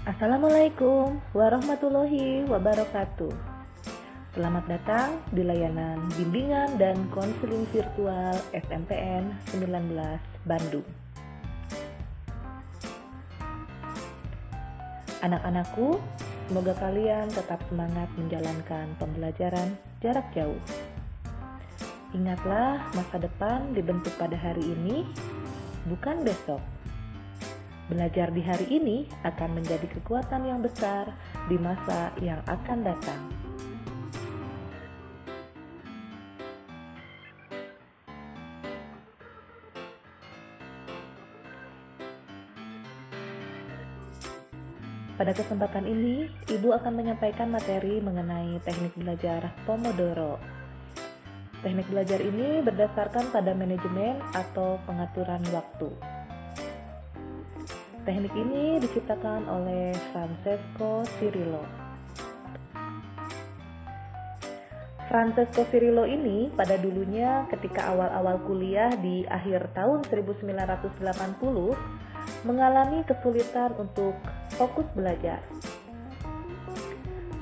Assalamualaikum warahmatullahi wabarakatuh. Selamat datang di layanan bimbingan dan konseling virtual SMPN 19 Bandung. Anak-anakku, semoga kalian tetap semangat menjalankan pembelajaran jarak jauh. Ingatlah, masa depan dibentuk pada hari ini, bukan besok. Belajar di hari ini akan menjadi kekuatan yang besar di masa yang akan datang. Pada kesempatan ini, Ibu akan menyampaikan materi mengenai teknik belajar Pomodoro. Teknik belajar ini berdasarkan pada manajemen atau pengaturan waktu. Teknik ini diciptakan oleh Francesco Cirillo. Francesco Cirillo ini pada dulunya ketika awal-awal kuliah di akhir tahun 1980 mengalami kesulitan untuk fokus belajar.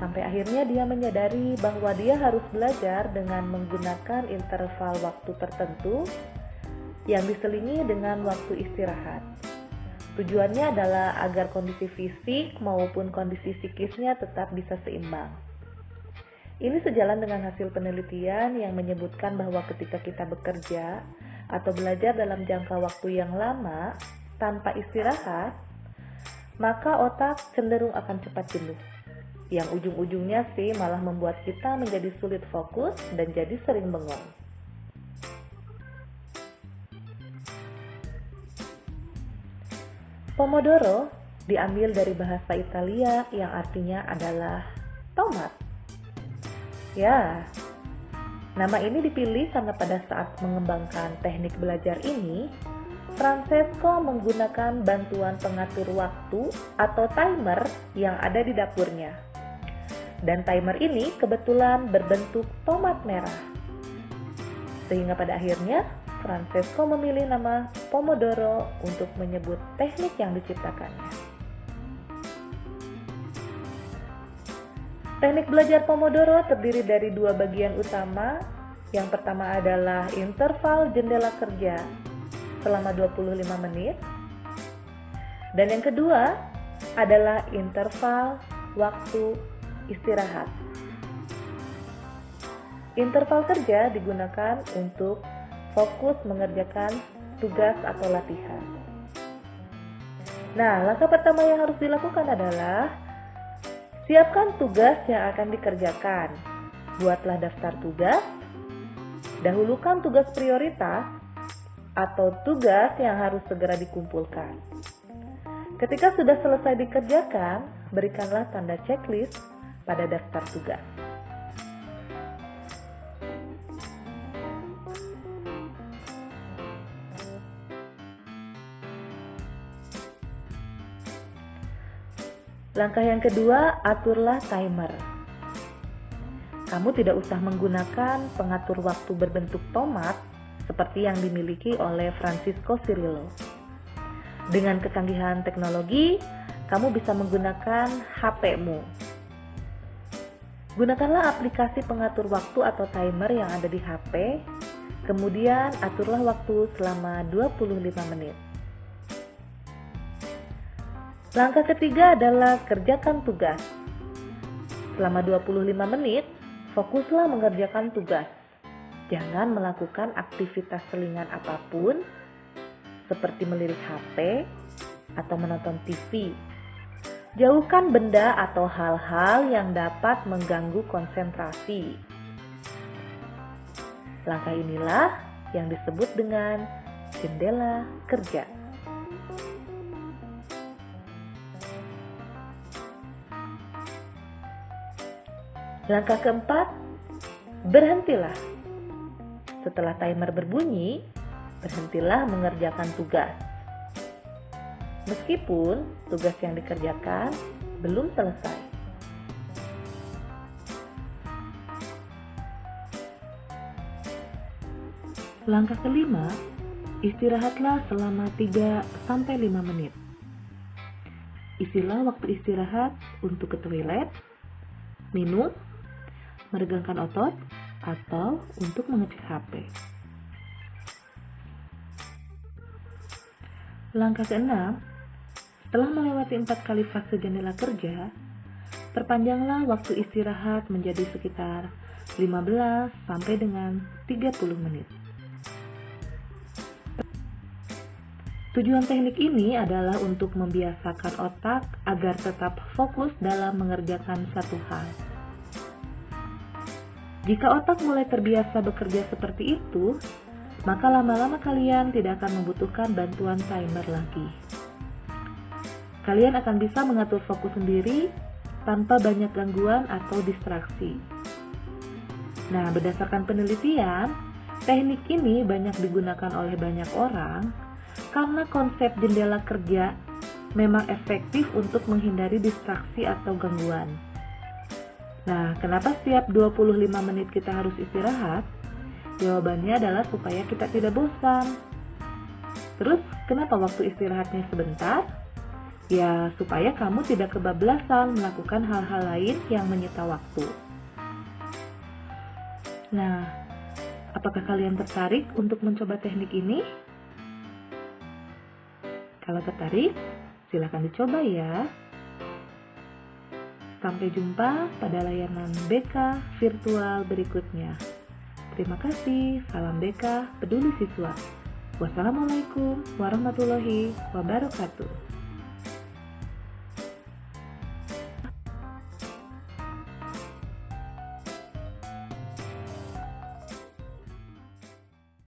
Sampai akhirnya dia menyadari bahwa dia harus belajar dengan menggunakan interval waktu tertentu yang diselingi dengan waktu istirahat. Tujuannya adalah agar kondisi fisik maupun kondisi psikisnya tetap bisa seimbang. Ini sejalan dengan hasil penelitian yang menyebutkan bahwa ketika kita bekerja atau belajar dalam jangka waktu yang lama tanpa istirahat, maka otak cenderung akan cepat jenuh. Yang ujung-ujungnya sih malah membuat kita menjadi sulit fokus dan jadi sering bengong. Pomodoro diambil dari bahasa Italia yang artinya adalah tomat. Ya, nama ini dipilih karena pada saat mengembangkan teknik belajar ini, Francesco menggunakan bantuan pengatur waktu atau timer yang ada di dapurnya. Dan timer ini kebetulan berbentuk tomat merah. Sehingga pada akhirnya Francesco memilih nama Pomodoro untuk menyebut teknik yang diciptakannya. Teknik belajar Pomodoro terdiri dari dua bagian utama. Yang pertama adalah interval jendela kerja selama 25 menit. Dan yang kedua adalah interval waktu istirahat. Interval kerja digunakan untuk fokus mengerjakan tugas atau latihan. Nah, langkah pertama yang harus dilakukan adalah siapkan tugas yang akan dikerjakan. Buatlah daftar tugas, dahulukan tugas prioritas atau tugas yang harus segera dikumpulkan. Ketika sudah selesai dikerjakan, berikanlah tanda checklist pada daftar tugas. Langkah yang kedua, aturlah timer. Kamu tidak usah menggunakan pengatur waktu berbentuk tomat seperti yang dimiliki oleh Francesco Cirillo. Dengan kecanggihan teknologi, kamu bisa menggunakan HP-mu. Gunakanlah aplikasi pengatur waktu atau timer yang ada di HP, kemudian aturlah waktu selama 25 menit. Langkah ketiga adalah kerjakan tugas. Selama 25 menit, fokuslah mengerjakan tugas. Jangan melakukan aktivitas selingan apapun, seperti melirik HP atau menonton TV. Jauhkan benda atau hal-hal yang dapat mengganggu konsentrasi. Langkah inilah yang disebut dengan jendela kerja. Langkah keempat, berhentilah. Setelah timer berbunyi, berhentilah mengerjakan tugas. Meskipun tugas yang dikerjakan belum selesai. Langkah kelima, istirahatlah selama 3-5 menit. Isilah waktu istirahat untuk ke toilet, minum, meregangkan otot, atau untuk mengecek HP. Langkah keenam, setelah melewati 4 kali fase jendela kerja, perpanjanglah waktu istirahat menjadi sekitar 15 sampai dengan 30 menit. Tujuan teknik ini adalah untuk membiasakan otak agar tetap fokus dalam mengerjakan satu hal. Jika otak mulai terbiasa bekerja seperti itu, maka lama-lama kalian tidak akan membutuhkan bantuan timer lagi. Kalian akan bisa mengatur fokus sendiri tanpa banyak gangguan atau distraksi. Nah, berdasarkan penelitian, teknik ini banyak digunakan oleh banyak orang karena konsep jendela kerja memang efektif untuk menghindari distraksi atau gangguan. Nah, kenapa setiap 25 menit kita harus istirahat? Jawabannya adalah supaya kita tidak bosan. Terus, kenapa waktu istirahatnya sebentar? Ya, supaya kamu tidak kebablasan melakukan hal-hal lain yang menyita waktu. Nah, apakah kalian tertarik untuk mencoba teknik ini? Kalau tertarik, silakan dicoba ya. Sampai jumpa pada layanan BK virtual berikutnya. Terima kasih, salam BK Peduli Siswa. Wassalamualaikum warahmatullahi wabarakatuh.